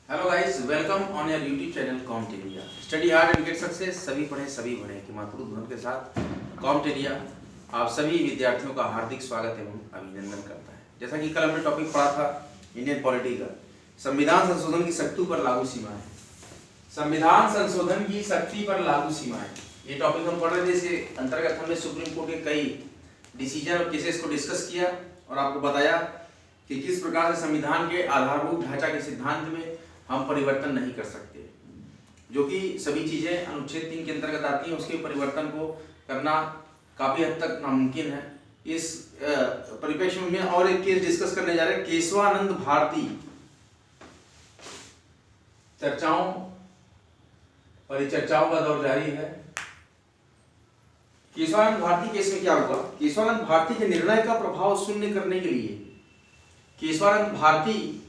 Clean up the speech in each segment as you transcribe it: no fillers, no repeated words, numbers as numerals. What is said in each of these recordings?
Hello guys, welcome on your YouTube channel Comteria. Study hard and get success, सभी पढ़ें सभी बढ़ें की मातृ ध्वनि के साथ कॉम्टेरिया आप सभी विद्यार्थियों का हार्दिक स्वागत एवं अभिनंदन करता है। जैसा कि कल हमने टॉपिक पढ़ा था इंडियन पॉलिटी का, संविधान संशोधन की शक्ति पर लागू सीमाएं। संविधान संशोधन की शक्ति पर लागू सीमाएं, ये टॉपिक हम पढ़ रहे थे। इसके अंतर्गत हमने सुप्रीम कोर्ट के कई डिसीजन और केसेस को डिस्कस किया और आपको बताया कि किस प्रकार से संविधान के आधारभूत ढांचा के सिद्धांत में हम परिवर्तन नहीं कर सकते, जो कि सभी चीजें अनुच्छेद 3 के अंतर्गत आती हैं। उसके परिवर्तन को करना काफी हद तक नामुमकिन है। इस परिप्रेक्ष्य में और एक केस डिस्कस करने जा रहे हैं, केशवानंद भारती। परिचर्चाओं का दौर जारी है। केशवानंद भारती केस में क्या हुआ? केशवानंद भारती के निर्णय का प्रभाव शून्य करने के लिए, केशवानंद भारती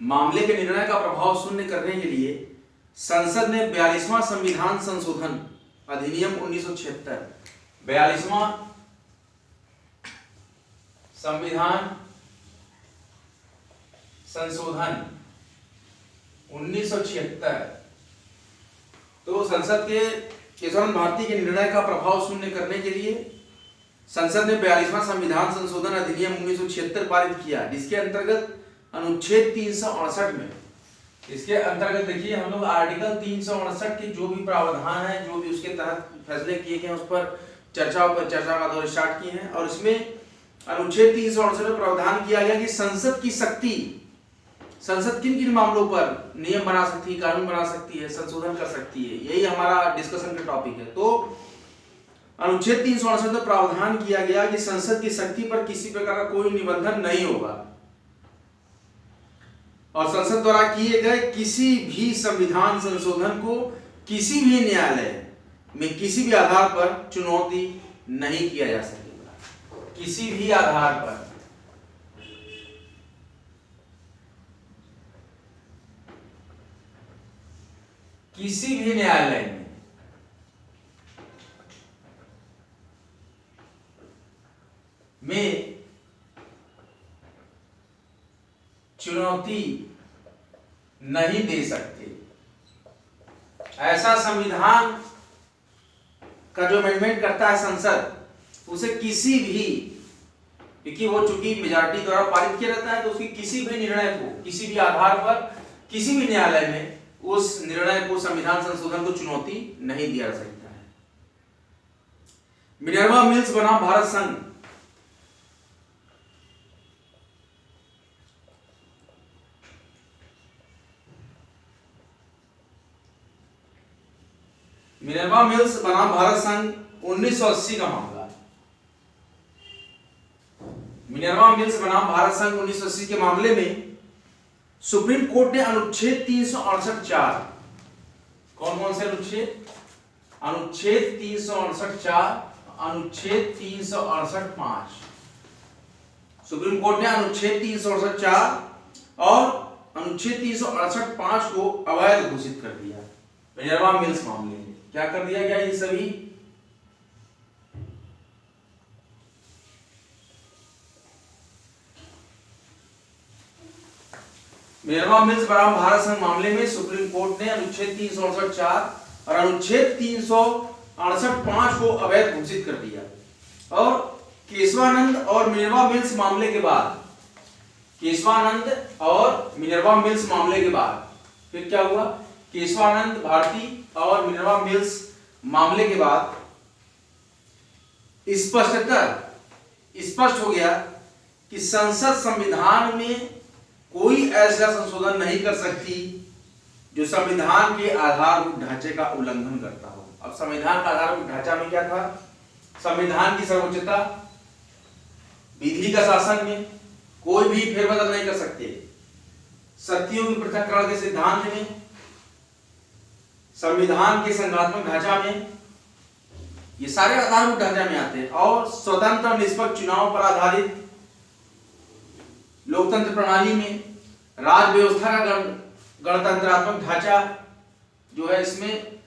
मामले के निर्णय का प्रभाव शून्य करने के लिए संसद ने 42वां संविधान संशोधन अधिनियम 1976, 42वां संविधान संशोधन 1976, तो संसद के केशवानंद भारती के निर्णय का प्रभाव शून्य करने के लिए संसद ने 42वां संविधान संशोधन अधिनियम 1976 पारित किया, जिसके अंतर्गत अनुच्छेद 368 में, इसके अंतर्गत देखिए हम लोग आर्टिकल 368 के जो भी प्रावधान है, जो भी उसके तहत फैसले किए गए हैं, उस पर चर्चा का दौर स्टार्ट किए हैं। और इसमें अनुच्छेद 368 में प्रावधान किया गया कि संसद की शक्ति, संसद किन किन मामलों पर नियम बना सकती है, कानून बना सकती है, संशोधन कर सकती है, यही हमारा डिस्कशन का टॉपिक है। तो अनुच्छेद 368 में प्रावधान किया गया कि संसद की शक्ति पर किसी प्रकार का कोई निबंधन नहीं होगा और संसद द्वारा किए गए किसी भी संविधान संशोधन को किसी भी न्यायालय में किसी भी आधार पर चुनौती नहीं किया जा सकेगा। किसी भी आधार पर, किसी भी न्यायालय में चुनौती नहीं दे सकते। ऐसा संविधान का जो अमेंडमेंट करता है संसद, उसे किसी भी, क्योंकि वो चूंकि मेजॉरिटी द्वारा पारित किया जाता है, तो उसकी किसी भी निर्णय को किसी भी आधार पर किसी भी न्यायालय में उस निर्णय को, संविधान संशोधन को चुनौती नहीं दिया जा सकता है। मिनर्वा मिल्स बनाम भारत संघ, मिनर्वा मिल्स बनाम भारत संघ 1980 का मामला। मिनर्वा मिल्स बनाम भारत संघ 1980 के मामले में सुप्रीम कोर्ट ने अनुच्छेद 368(4), कौन कौन से अनुच्छेद? अनुच्छेद 368(4), अनुच्छेद 368(5). सुप्रीम कोर्ट ने अनुच्छेद 368(4) और अनुच्छेद 368(5) को अवैध घोषित कर दिया। मिनर्वा मिल्स मामले में क्या कर दिया गया? ये सभी मिनर्वा मिल्स बनाम भारत संघ मामले में सुप्रीम कोर्ट ने अनुच्छेद 368(4) और अनुच्छेद 368(5) को अवैध घोषित कर दिया। और केशवानंद और मिनर्वा मिल्स मामले के बाद, केशवानंद और मिनर्वा मिल्स मामले के बाद फिर क्या हुआ? केशवानंद भारती और मिनर्वा मिल्स मामले के बाद स्पष्ट हो गया कि संसद संविधान में कोई ऐसा संशोधन नहीं कर सकती जो संविधान के आधारभूत ढांचे का उल्लंघन करता हो। अब संविधान का आधारभूत ढांचा में क्या था? संविधान की सर्वोच्चता, विधि का शासन में कोई भी फेरबदल नहीं कर सकते, शक्तियों के पृथक्करण के सिद्धांत में, संविधान के संघात्मक ढांचा में, ये सारे आधारभूत ढांचा में आते हैं। और स्वतंत्र और निष्पक्ष चुनाव पर आधारित लोकतंत्र प्रणाली में, राज व्यवस्था का गणतंत्रात्मक ढांचा जो है इसमें,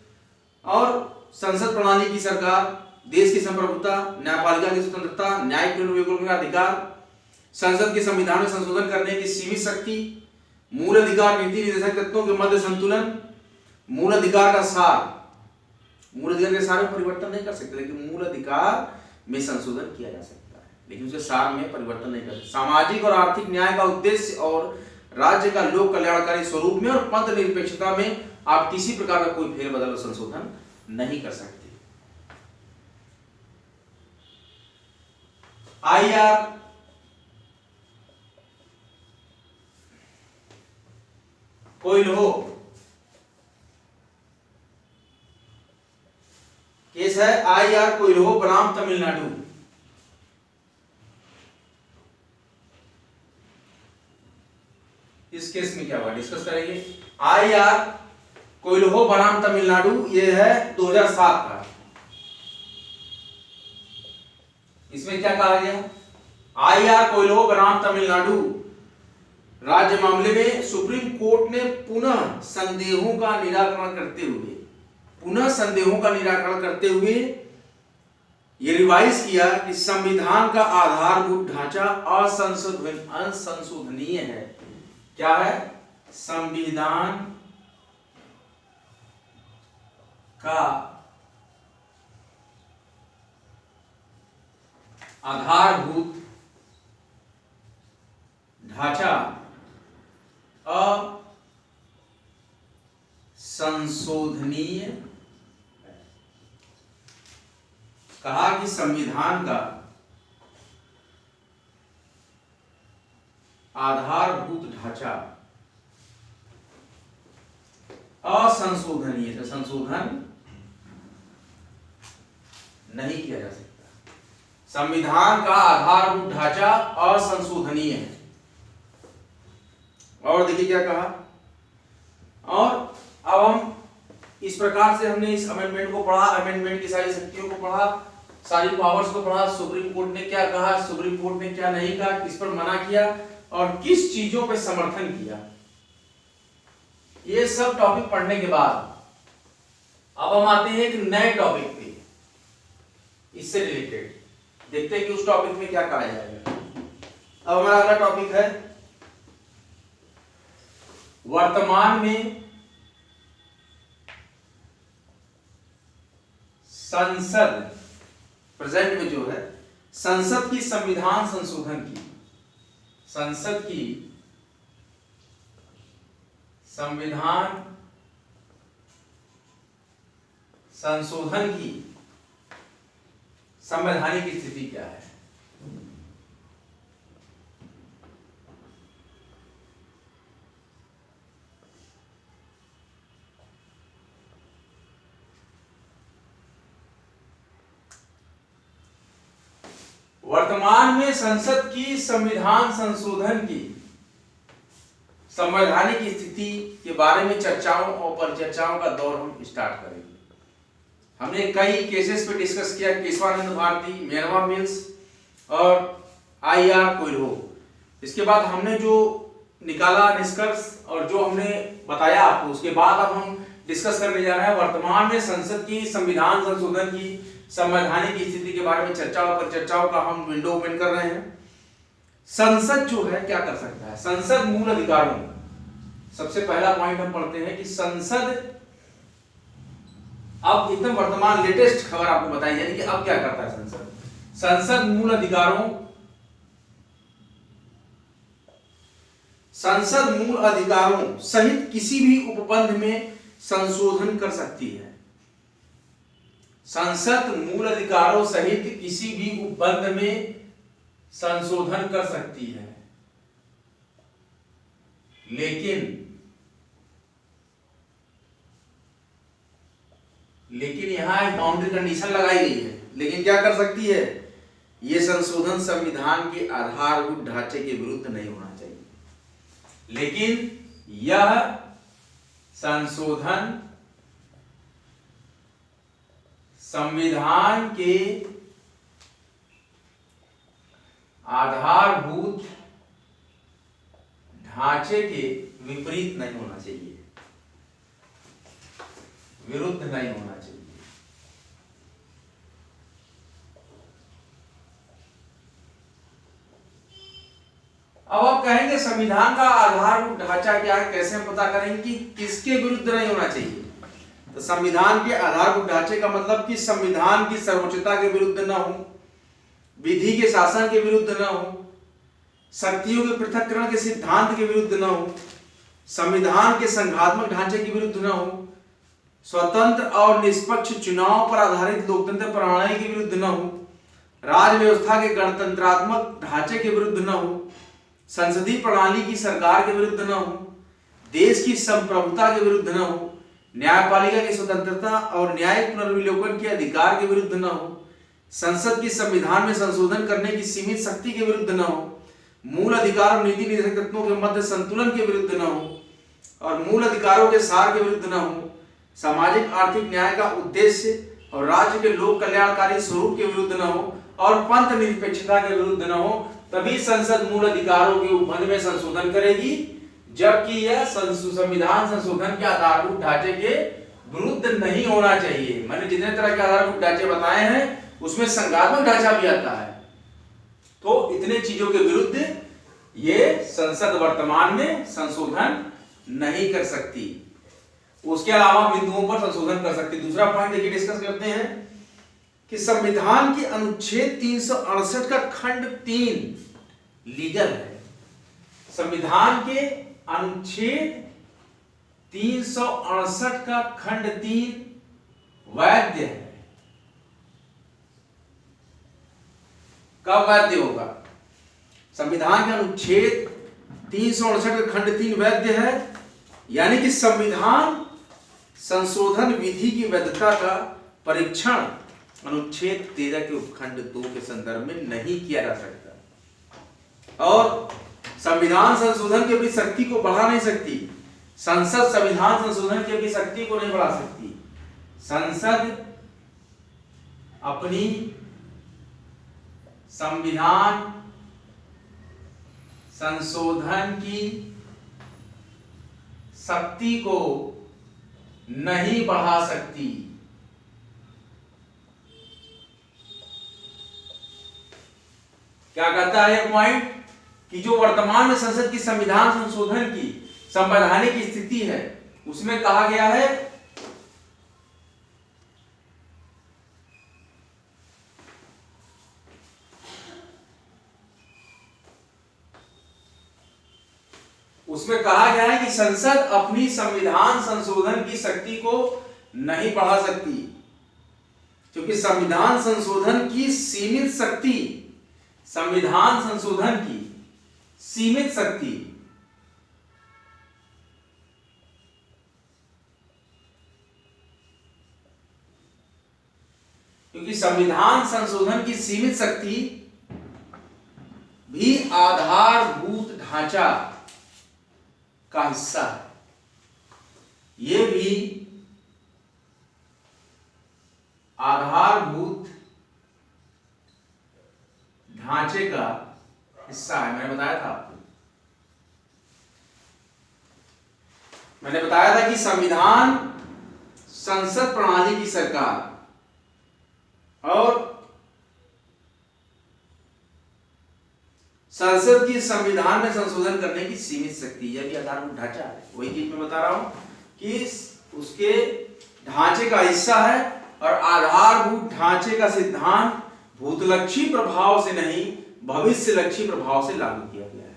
और संसद प्रणाली की सरकार, देश की संप्रभुता, न्यायपालिका की स्वतंत्रता, न्यायिक निर्णयों का अधिकार, संसद के संविधान में संशोधन करने की सीमित शक्ति, मूल अधिकार नीति निर्देशक तत्वों के मध्य संतुलन, मूल अधिकार का सार। मूल अधिकार के सार में परिवर्तन नहीं कर सकते, लेकिन मूल अधिकार में संशोधन किया जा सकता है, लेकिन उसके सार में परिवर्तन नहीं कर सकते। सामाजिक और आर्थिक न्याय का उद्देश्य और राज्य का लोक कल्याणकारी स्वरूप में और पद निरपेक्षता में आप किसी प्रकार का कोई फेरबदल और संशोधन नहीं कर सकते। आईआर कोइल्हो केस है, आईआर कोइल्हो बनाम तमिलनाडु। इस केस में क्या हुआ डिस्कस करेंगे। आईआर कोइल्हो बनाम तमिलनाडु, ये है 2007 का। इसमें क्या कहा गया, आईआर कोइल्हो बनाम तमिलनाडु राज्य मामले में सुप्रीम कोर्ट ने पुनः संदेहों का निराकरण करते हुए ये रिवाइज किया कि संविधान का आधारभूत ढांचा असंशोधनीय है। क्या है, संविधान का आधारभूत ढांचा असंशोधनीय है। कहा कि संविधान का आधारभूत ढांचा असंशोधनीय है, संशोधन नहीं किया जा सकता। संविधान का आधारभूत ढांचा असंशोधनीय है। और देखिए क्या कहा, और अब हम इस प्रकार से हमने इस अमेंडमेंट को पढ़ा, अमेंडमेंट की सारी शक्तियों को पढ़ा, सारी पावर्स को पढ़ा, सुप्रीम कोर्ट ने क्या कहा, सुप्रीम कोर्ट ने क्या नहीं कहा, किस पर मना किया और किस चीजों पे समर्थन किया। ये सब टॉपिक पढ़ने के बाद अब हम आते हैं एक नए टॉपिक पे, इससे रिलेटेड देखते हैं कि उस टॉपिक में क्या कहा जाएगा। अब हमारा अगला टॉपिक है वर्तमान में संसद, प्रेजेंट में जो है संसद की संविधान संशोधन की, संसद की संविधान संशोधन की संवैधानिक स्थिति क्या है। वर्तमान में संसद की संविधान संशोधन की संवैधानिक स्थिति के बारे में चर्चाओं और परिचर्चाओं का दौर हम स्टार्ट करेंगे। हमने कई केसेस पे डिस्कस किया, केशवानंद भारती, मेनवा मिल्स और आईआर कोइल्हो। इसके बाद हमने जो निकाला निष्कर्ष और जो हमने बताया आपको, उसके बाद अब हम डिस्कस करने जा रहे हैं वर्तमान में संसद की संविधान संशोधन की संवैधानिक स्थिति के बारे में चर्चा और परिचर्चाओं का हम विंडो ओपन कर रहे हैं। संसद जो है क्या कर सकता है, संसद मूल अधिकारों, सबसे पहला पॉइंट हम पढ़ते हैं कि संसद अब एकदम वर्तमान लेटेस्ट खबर आपको बताई जाएगी कि अब क्या करता है संसद। संसद मूल अधिकारों, संसद मूल अधिकारों सहित किसी भी उपबंध में संशोधन कर सकती है। संसद मूल अधिकारों सहित किसी भी उपबंध में संशोधन कर सकती है, लेकिन यहां एक बाउंड्री कंडीशन लगाई गई है। लेकिन क्या कर सकती है, यह संशोधन संविधान के आधारभूत ढांचे के विरुद्ध नहीं होना चाहिए, लेकिन यह संशोधन संविधान के आधारभूत ढांचे के विपरीत नहीं होना चाहिए, विरुद्ध नहीं होना चाहिए। अब आप कहेंगे संविधान का आधारभूत ढांचा क्या है, कैसे हम पता करेंगे कि किसके विरुद्ध नहीं होना चाहिए। तो संविधान के आधारभूत ढांचे का मतलब कि संविधान की सर्वोच्चता के विरुद्ध न हो, विधि के शासन के विरुद्ध न हो, शक्तियों के पृथक्करण के सिद्धांत के विरुद्ध न हो, संविधान के संघात्मक ढांचे के विरुद्ध न हो, स्वतंत्र और निष्पक्ष चुनाव पर आधारित लोकतंत्र प्रणाली के विरुद्ध न हो, राज व्यवस्था के गणतंत्रात्मक ढांचे के विरुद्ध न हो, संसदीय प्रणाली की सरकार के विरुद्ध न हो, देश की संप्रभुता के विरुद्ध न हो, न्यायपालिका की स्वतंत्रता और न्यायिक पुनर्विलोकन के अधिकार के विरुद्ध न हो, संसद की संविधान में संशोधन करने की सीमित शक्ति के विरुद्ध न हो, मूल अधिकार और नीति निर्देशक तत्वों के मध्य संतुलन के विरुद्ध न हो और मूल अधिकारों के सार के विरुद्ध न हो, सामाजिक आर्थिक न्याय का उद्देश्य और राज्य के लोक कल्याणकारी स्वरूप के विरुद्ध न हो और पंथ निरपेक्षता के विरुद्ध न हो, तभी संसद मूल अधिकारों के उपबंध में संशोधन करेगी। जबकि यह संविधान संशोधन के आधारभूत ढांचे के विरुद्ध नहीं होना चाहिए। मैंने जितने तरह के आधारभूत ढांचे बताए हैं उसमें संघात्मक ढांचा भी आता है। तो इतने चीजों के विरुद्ध ये संसद वर्तमान में संशोधन नहीं कर सकती, उसके अलावा बिंदुओं पर संशोधन कर सकती। दूसरा पॉइंट देखिए, डिस्कस करते हैं कि संविधान के अनुच्छेद 368 का खंड 3 लीगल है। संविधान के अनुच्छेद 368 का खंड 3 वैध है। कब वैध होगा? संविधान का अनुच्छेद 368 का खंड 3 वैध है, यानी कि संविधान संशोधन विधि की वैधता का परीक्षण अनुच्छेद 13 के उपखंड 2 के संदर्भ में नहीं किया जा सकता और संविधान संशोधन की अपनी शक्ति को बढ़ा नहीं सकती। संसद संविधान संशोधन की अपनी शक्ति को नहीं बढ़ा सकती। संसद अपनी संविधान संशोधन की शक्ति को नहीं बढ़ा सकती। क्या कहता है पॉइंट कि जो वर्तमान में संसद की संविधान संशोधन की संवैधानिक स्थिति है उसमें कहा गया है कि संसद अपनी संविधान संशोधन की शक्ति को नहीं बढ़ा सकती, क्योंकि संविधान संशोधन की सीमित शक्ति, संविधान संशोधन की सीमित शक्ति क्योंकि संविधान संशोधन की सीमित शक्ति भी आधारभूत ढांचा का हिस्सा है। यह भी आधारभूत ढांचे का हिस्सा है। मैंने बताया था आपको, मैंने बताया था कि संविधान संसद प्रणाली की सरकार और संसद की संविधान में संशोधन करने की सीमित शक्ति, यह भी आधारभूत ढांचा है। वही चीज मैं बता रहा हूं कि उसके ढांचे का हिस्सा है और आधारभूत ढांचे का सिद्धांत भूतलक्षी प्रभाव से नहीं भविष्यलक्षी प्रभाव से लागू किया गया है,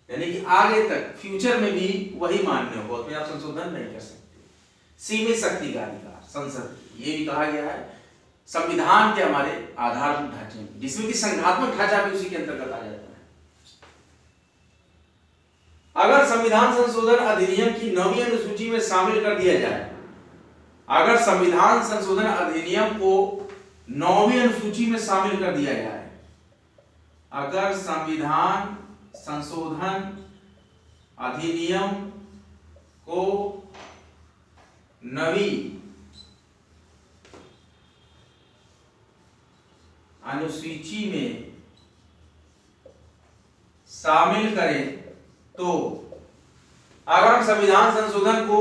यानी कि आगे तक फ्यूचर में भी वही मान्य होगा, उसमें आप संशोधन नहीं कर सकते। सीमित शक्ति का अधिकार संसद, ये भी कहा गया है संविधान के हमारे आधारभूत ढांचे में, जिसमें कि संघात्मक ढांचा भी उसी के अंतर्गत आ जाता है। अगर संविधान संशोधन अधिनियम की 9वीं अनुसूची में शामिल कर दिया जाए, अगर संविधान संशोधन अधिनियम को 9वीं अनुसूची में शामिल कर दिया जाए, अगर संविधान संशोधन अधिनियम को 9वीं अनुसूची में शामिल करें, तो अगर हम संविधान संशोधन को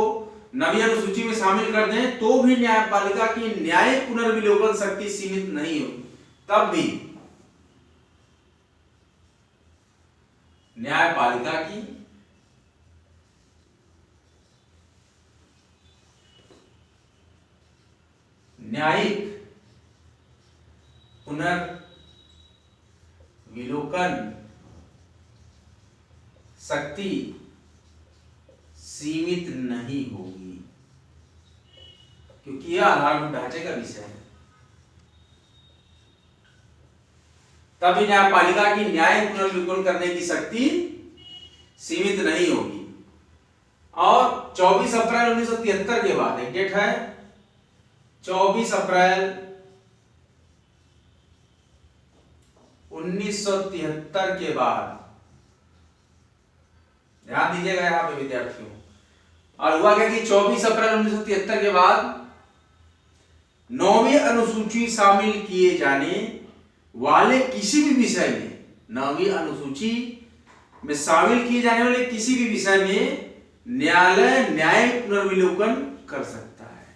9वीं अनुसूची में शामिल कर दें तो भी न्यायपालिका की न्यायिक पुनर्विलोकन शक्ति सीमित नहीं होगी। तब भी न्यायपालिका की न्यायिक पुनर्विलोकन शक्ति सीमित नहीं होगी, क्योंकि यह आधारभूत ढांचे का विषय है। तभी न्यायपालिका की न्याय पुनर्विलोकन करने की शक्ति सीमित नहीं होगी। और 24 अप्रैल 1973 के बाद एक डेट है, 24 अप्रैल 1973 के बाद, ध्यान दीजिएगा यहाँ पे विद्यार्थियों। और हुआ क्या कि 24 अप्रैल 1973 के बाद 9वीं अनुसूची शामिल किए जाने वाले किसी भी विषय में, 9वीं अनुसूची में शामिल किए जाने वाले किसी भी विषय में न्यायालय न्याय पुनर्विलोकन कर सकता है।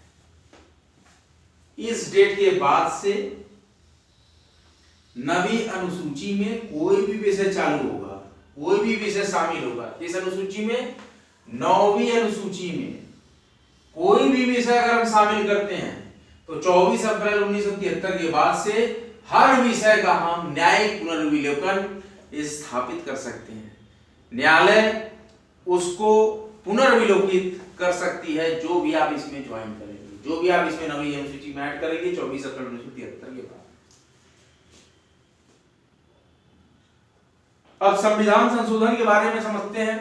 इस डेट के बाद से 9वीं अनुसूची में कोई भी विषय चालू होगा, कोई भी विषय शामिल होगा। इस अनुसूची में, 9वीं अनुसूची में कोई भी विषय अगर हम शामिल करते हैं तो 24 अप्रैल 1973 के बाद से हर विषय का हम न्यायिक पुनर्विलोकन स्थापित कर सकते हैं। न्यायालय उसको पुनर्विलोकित कर सकती है, जो भी आप इसमें ज्वाइन करेंगे, जो भी आप इसमें 9वीं अनुसूची में ऐड करेंगे 24 अप्रैल 1973 के बाद। अब संविधान संशोधन के बारे में समझते हैं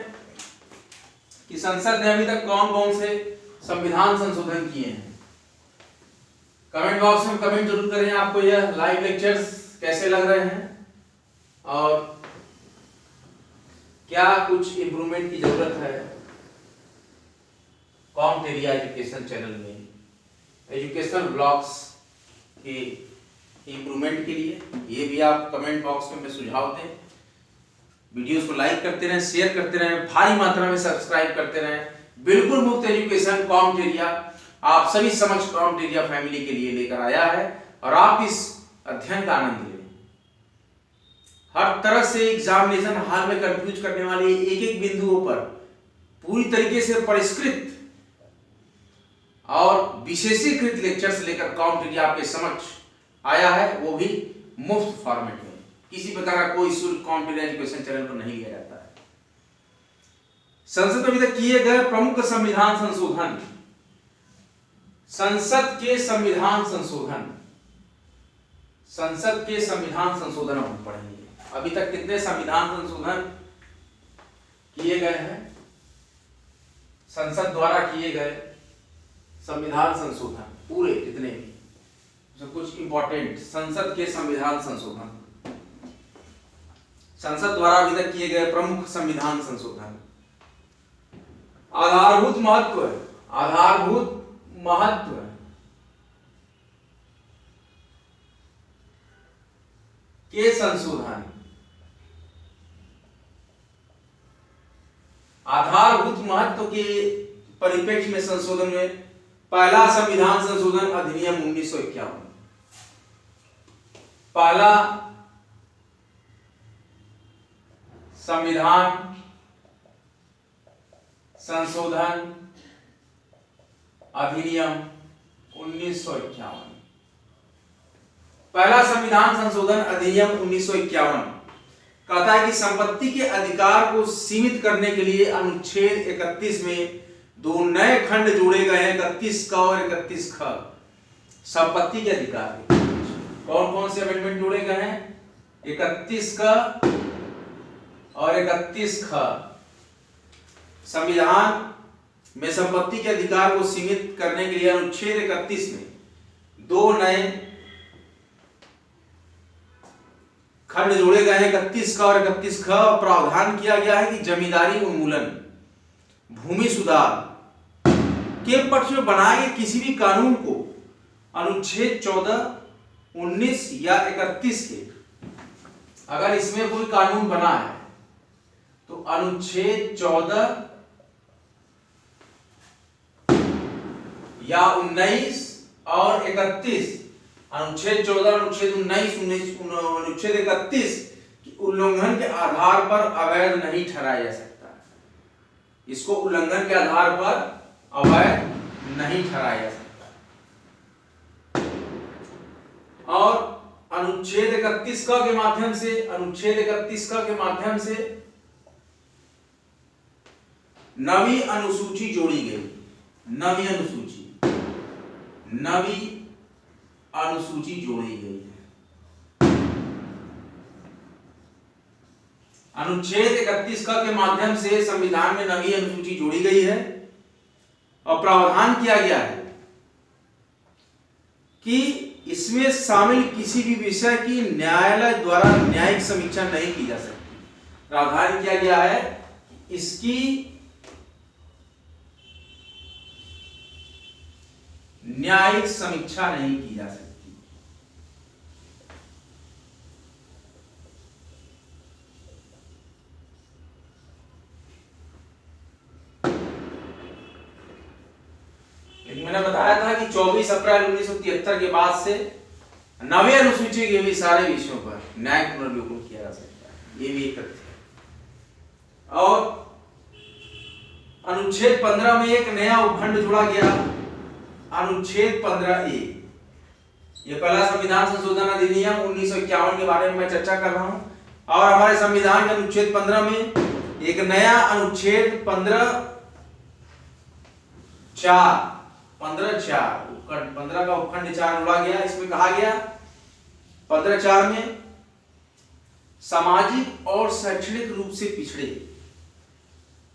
कि संसद ने अभी तक कौन कौन से संविधान संशोधन किए हैं। कमेंट बॉक्स में कमेंट जरूर करें आपको यह लाइव लेक्चर्स कैसे लग रहे हैं और क्या कुछ इंप्रूवमेंट की जरूरत है कॉम्ट एरिया एजुकेशन चैनल में, एजुकेशनल ब्लॉग्स के इंप्रूवमेंट के लिए। ये भी आप कमेंट बॉक्स में सुझाव दें। वीडियोस को लाइक करते रहें, शेयर करते रहें, भारी मात्रा में सब्सक्राइब करते रहें। बिल्कुल मुफ्त एजुकेशन कॉम्ट एरिया आप सभी समक्ष कॉम्ट एरिया फैमिली के लिए लेकर आया है और आप इस अध्ययन का आनंद लें। हर तरह से एग्जामिनेशन हाल में कंफ्यूज करने वाले एक एक बिंदुओं पर पूरी तरीके से परिष्कृत और विशेषीकृत लेक्चर्स लेकर कॉम्ट एरिया आपके समक्ष आया है, वो भी मुफ्त फॉर्मेट में। किसी प्रकार का कोई शुल्क कॉम्ट एरिया एजुकेशन चैनल पर नहीं लिया जाता है। संसद में अभी तक किए गए प्रमुख संविधान संशोधन, संसद के संविधान संशोधन, संसद के संविधान संशोधन हम पढ़ेंगे। अभी तक कितने संविधान संशोधन किए गए हैं? संसद द्वारा किए गए संविधान संशोधन पूरे जितने भी, तो कुछ इंपॉर्टेंट संसद के संविधान संशोधन, संसद द्वारा अभी तक किए गए प्रमुख संविधान संशोधन। आधारभूत महत्व, आधारभूत महत्व के संशोधन, आधारभूत महत्व के परिप्रेक्ष्य में संशोधन में पहला संविधान संशोधन अधिनियम 1951, पहला संविधान संशोधन अधिनियम 1951। पहला संविधान संशोधन अधिनियम 1951 कहता है कि संपत्ति के अधिकार को सीमित करने के लिए अनुच्छेद 31 में दो नए खंड जोड़े गए हैं, 31 क और 31 ख। संपत्ति के अधिकार कौन कौन से अमेंडमेंट जोड़े गए हैं? 31 क और 31 ख। संविधान में संपत्ति के अधिकार को सीमित करने के लिए अनुच्छेद 31 में दो नए खंड जोड़े गए हैं, 31 का और 31 ख। प्रावधान किया गया है कि जमींदारी उन्मूलन, भूमि सुधार के पक्ष में बनाए गए किसी भी कानून को अनुच्छेद 14, 19 या 31 के, अगर इसमें कोई कानून बना है तो अनुच्छेद 14 या 19 और 31, अनुच्छेद 14, अनुच्छेद 19, अनुच्छेद 31 उल्लंघन के आधार पर अवैध नहीं ठहराया जा सकता। इसको उल्लंघन के आधार पर अवैध नहीं ठहराया जा सकता। और अनुच्छेद 31 क के माध्यम से, अनुच्छेद 31 क के माध्यम से नवी अनुसूची जोड़ी गई। नवी अनुसूची जोड़ी गई है। अनुच्छेद 31 क के माध्यम से संविधान में नवी अनुसूची जोड़ी गई है और प्रावधान किया गया है कि इसमें शामिल किसी भी विषय की न्यायालय द्वारा न्यायिक समीक्षा नहीं की जा सकती। प्रावधान किया गया है इसकी न्यायिक समीक्षा नहीं की जा सकती। लेकिन मैंने बताया था कि 24 अप्रैल 1973 के बाद से नवी अनुसूची के भी सारे विषयों पर न्यायिक पुनर्विलोकन किया जा सकता है। ये भी एक तथ्य है। और अनुच्छेद 15 में एक नया उपखंड जोड़ा गया, अनुच्छेद 15A। ये पहला संविधान संशोधन अधिनियम 1951 के बारे में मैं चर्चा कर रहा हूं। और हमारे संविधान के अनुच्छेद 15 में एक नया अनुच्छेद 15 का उपखंड 4 जोड़ा गया। इसमें कहा गया 15(4) में सामाजिक और शैक्षणिक रूप से पिछड़े,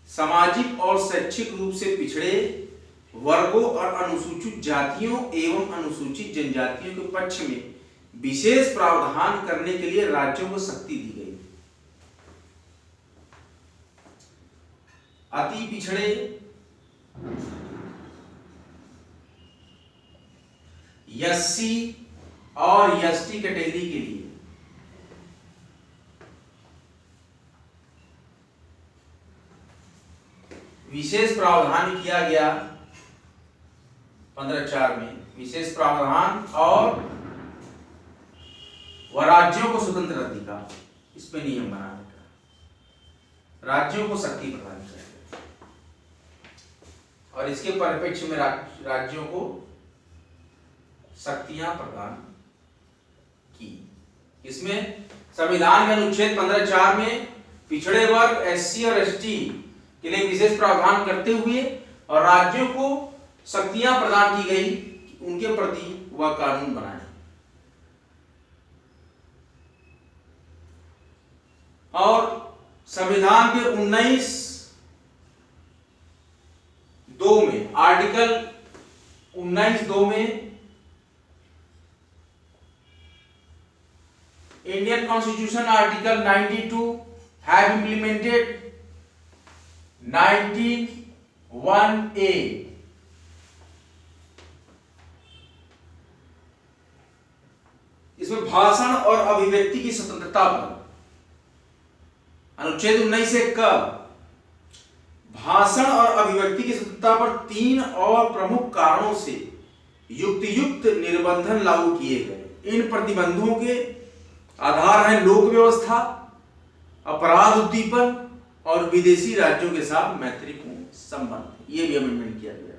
सामाजिक और शैक्षिक रूप से पिछड़े वर्गों और अनुसूचित जातियों एवं अनुसूचित जनजातियों के पक्ष में विशेष प्रावधान करने के लिए राज्यों को शक्ति दी गई। अति पिछड़े, एससी और एसटी कैटेगरी के लिए विशेष प्रावधान किया गया 15(4) में विशेष प्रावधान। और वह राज्यों को स्वतंत्र अधिकार, इस पे नियम बनाने का, राज्यों को शक्ति प्रदान करेगा। और इसके परिप्रेक्ष्य में राज्यों को शक्तियां प्रदान की। इसमें संविधान के अनुच्छेद 15(4) में पिछड़े वर्ग, एससी और एसटी के लिए विशेष प्रावधान करते हुए और राज्यों को शक्तियां प्रदान की गई कि उनके प्रति वह कानून बनाए। और संविधान के 19(2) में, आर्टिकल 19(2) में Indian Constitution Article 92 have implemented 19(1)(a). इसमें भाषण और अभिव्यक्ति की स्वतंत्रता पर अनुच्छेद 19(1) का भाषण और अभिव्यक्ति की स्वतंत्रता पर 3 और प्रमुख कारणों से युक्त निर्बंधन लागू किए गए। इन प्रतिबंधों के आधार है लोक व्यवस्था, अपराध उद्दीपन और विदेशी राज्यों के साथ मैत्रीपूर्ण संबंध। ये भी अमेंडमेंट किया गया।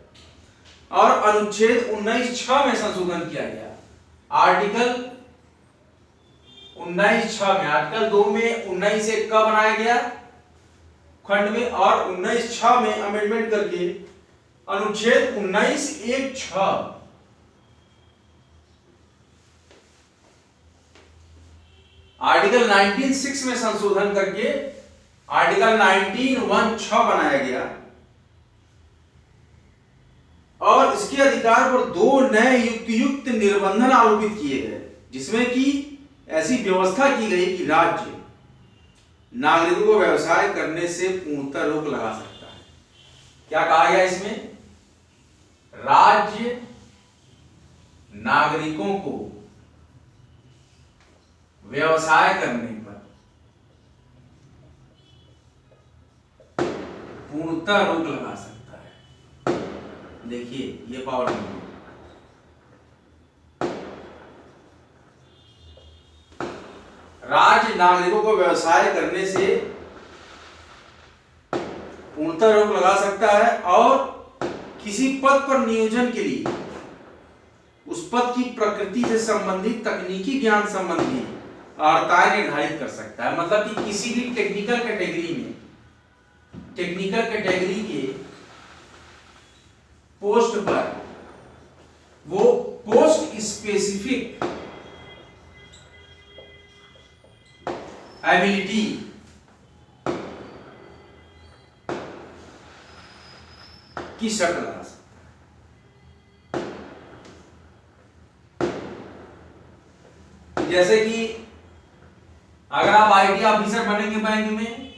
और अनुच्छेद 19(6) में संशोधन किया गया। आर्टिकल 19(6) में, आर्टिकल 2 में 19(1) का बनाया गया खंड में, और 19(6) में अमेंडमेंट करके अनुच्छेद 19(1)(6) आर्टिकल 19(6) में संशोधन करके आर्टिकल 19(1)(6) बनाया गया। और इसके अधिकार पर 2 नए युक्त निर्बंधन आरोपित किए गए, जिसमें कि ऐसी व्यवस्था की गई कि राज्य नागरिकों को व्यवसाय करने से पूर्णतः रोक लगा सकता है। क्या कहा गया इसमें? राज्य नागरिकों को व्यवसाय करने पर पूर्णतः रोक लगा सकता है। देखिए ये पावर नहीं। राज्य नागरिकों को व्यवसाय करने से पूर्णतः रोक लगा सकता है और किसी पद पर नियोजन के लिए उस पद की प्रकृति से संबंधित तकनीकी ज्ञान संबंधी अर्हताएं निर्धारित कर सकता है। मतलब कि किसी भी टेक्निकल कैटेगरी के पोस्ट पर वो पोस्ट स्पेसिफिक एबिलिटी की शर्त लगा सकता है। जैसे कि अगर आप आईटी ऑफिसर बनेंगे बैंक में,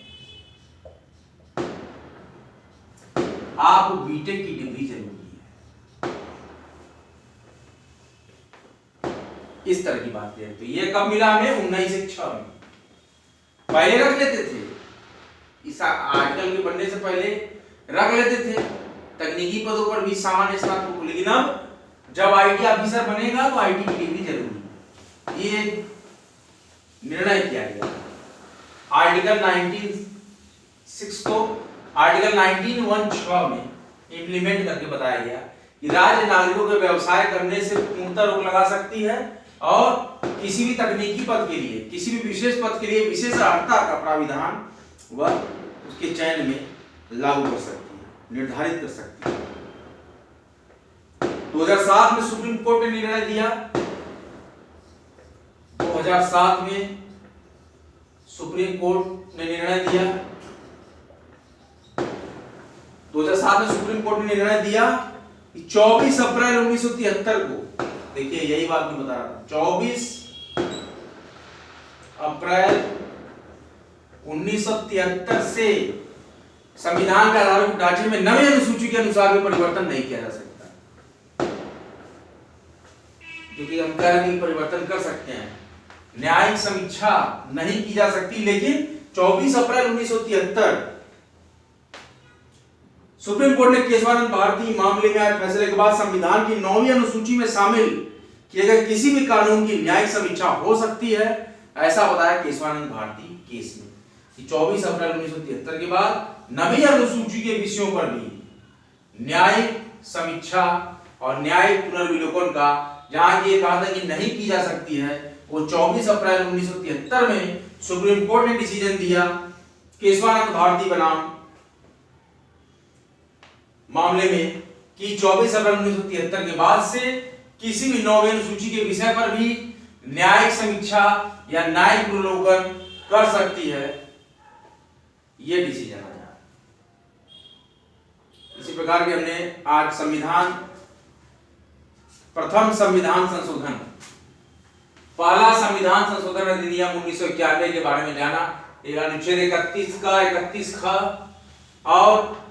आपको बीटेक की डिग्री जरूरी है। इस तरह की बात है। तो ये कब मिला हमें? 1906 में। पहले रख लेते थे, इस आर्टिकल के बनने से पहले रख लेते थे तकनीकी पदों पर भी सामान्य स्नातकों को, लेकिन अब जब आईटी ऑफिसर बनेगा तो आईटी की डिग्री जरूरी है। ये निर्णय किया गया आर्टिकल 1906 को आर्टिकल 1916 में इंप्लीमेंट करके बताया गया कि राज्य नागरिकों के व्यवसाय करने से पूर्णतः रोक लगा सकती है और किसी भी तकनीकी पद के लिए, किसी भी विशेष पद के लिए विशेष अर्हता का प्राविधान वह उसके चयन में लागू कर सकती है, निर्धारित कर सकती है। 2007 में सुप्रीम कोर्ट ने निर्णय दिया। 2007 में सुप्रीम कोर्ट ने निर्णय दिया 2007 में सुप्रीम कोर्ट ने निर्णय दिया कि 24 अप्रैल 1973 को, देखिए यही बात मैं बता रहा था, 24 अप्रैल 1973 से संविधान के आधारभूत ढांचे में नवी अनुसूची के अनुसार भी परिवर्तन नहीं किया जा सकता। क्योंकि हम कह रहे हैं परिवर्तन कर सकते हैं, न्यायिक समीक्षा नहीं की जा सकती, लेकिन 24 अप्रैल 1973 सुप्रीम कोर्ट ने केशवानंद भारती मामले में आए फैसले के बाद संविधान की 9वीं अनुसूची में शामिल किए गए किसी भी कानून की न्यायिक समीक्षा हो सकती है, ऐसा बताया केशवानंद भारती केस में कि 24 अप्रैल 1973 के बाद 9वीं अनुसूची के विषयों पर भी न्यायिक समीक्षा और न्यायिक पुनर्विलोकन का जहां ये कहा था कि नहीं की जा सकती है, वो 24 अप्रैल 1973 में सुप्रीम कोर्ट ने डिसीजन दिया केशवानंद भारती बनाम मामले में कि 24 अप्रैल 1973 के बाद से किसी भी 9वीं अनुसूची के विषय पर भी न्यायिक समीक्षा या न्यायिक पुनर्विलोकन कर सकती है, यह डिसीजन आया। इसी प्रकार के हमने आज प्रथम संविधान संशोधन, पहला संविधान संशोधन अधिनियम 1991 के बारे में जाना। एक अनुच्छेद 31 का 31 ख और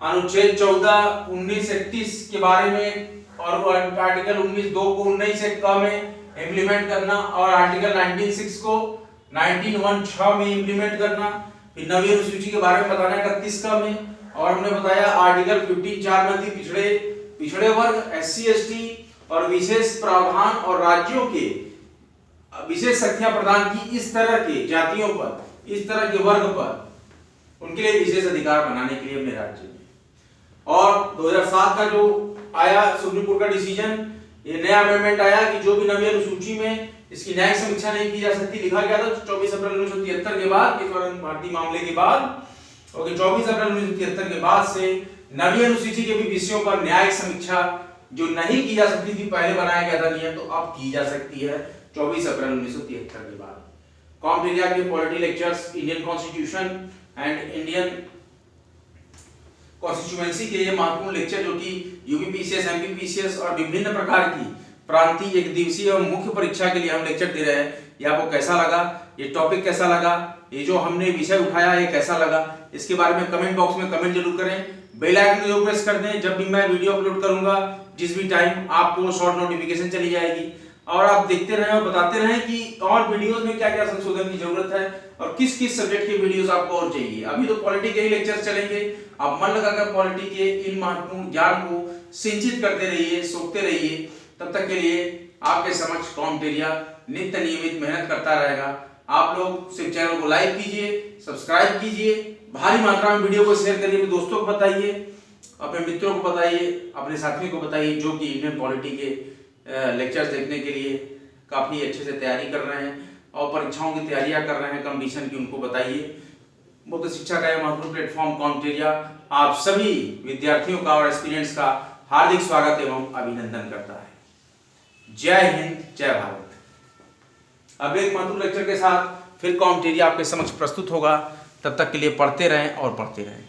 अनुच्छेद 14 1931 के बारे में और आर्टिकल 19(2) को 19 क में इम्प्लीमेंट करना और आर्टिकल 19(6) को 19(1)(6) में इम्प्लीमेंट करना। फिर नवी अनुसूची के बारे में बताना 31 क में, और हमने बताया आर्टिकल 15(4) में पिछड़े वर्ग, SC ST और विशेष प्रावधान और राज्यों के विशेष शक्तियां प्रदान की इस तरह के जातियों पर, इस तरह के वर्ग पर उनके लिए विशेष अधिकार बनाने के लिए अपने राज्य में। और 2007 का जो आया सुप्रीम कोर्ट का डिसीजन, ये नया अमेंडमेंट आया कि जो भी नवी अनुसूची में इसकी न्यायिक समीक्षा नहीं की जा सकती लिखा गया था 24 अप्रैल 1973 के बाद, केशवानंद भारती मामले के बाद, और 24 अप्रैल 1973 के बाद से नवी अनुसूची के भी विषयों पर न्यायिक समीक्षा जो नहीं की जा सकती थी, पहले बनाया गया था नियम, तो अब की जा सकती है 24 अप्रैल 1973 के बाद। कॉम्प्लेरिया के polity lectures, Indian constitution and Indian constituency के ये महत्वपूर्ण लेक्चर जो कि यूपीपीसीएस, एमपीपीसीएस और विभिन्न प्रकार की प्रांतीय, एक दिवसीय और मुख्य परीक्षा के लिए हम लेक्चर दे रहे हैं, ये आपको कैसा लगा, ये टॉपिक कैसा लगा, ये जो हमने विषय उठाया ये कैसा लगा, इसके बारे में कमेंट बॉक्स में कमेंट जरूर करें। बेल आइकन को प्रेस कर दें, जब भी मैं वीडियो अपलोड करूंगा जिस भी टाइम आपको शॉर्ट नोटिफिकेशन चली जाएगी, और आप देखते रहें और बताते रहें कि और वीडियोस में क्या क्या संशोधन की जरूरत है और किस किस सब्जेक्ट के वीडियोस आपको और चाहिए। अभी तो पॉलिटी के ही लेक्चर्स चलेंगे, आप मन लगाकर पॉलिटी के इन महत्वपूर्ण ज्ञान को सिंचित करते रहिए, सोखते रहिए। तब तक के लिए आपके समक्ष कॉम्प्टेरिया नित्य नियमित मेहनत करता रहेगा। आप लोग सिर्फ चैनल को लाइक कीजिए, सब्सक्राइब कीजिए, भारी मात्रा में वीडियो को शेयर करिए, अपने दोस्तों को बताइए, अपने मित्रों को बताइए, अपने साथियों को बताइए जो कि इंडियन पॉलिटी के लेक्चर्स देखने के लिए काफ़ी अच्छे से तैयारी कर रहे हैं और परीक्षाओं की तैयारियां कर रहे हैं कंपटीशन की, उनको बताइए। मुक्त शिक्षा का यह महत्वपूर्ण प्लेटफॉर्म कॉम्टेरिया आप सभी विद्यार्थियों का और एस्पिरेंट्स का हार्दिक स्वागत एवं अभिनंदन करता है। जय हिंद, जय भारत। अब एक महत्वपूर्ण लेक्चर के साथ फिर कॉम्टेरिया आपके समक्ष प्रस्तुत होगा। तब तक के लिए पढ़ते रहें और पढ़ते रहें।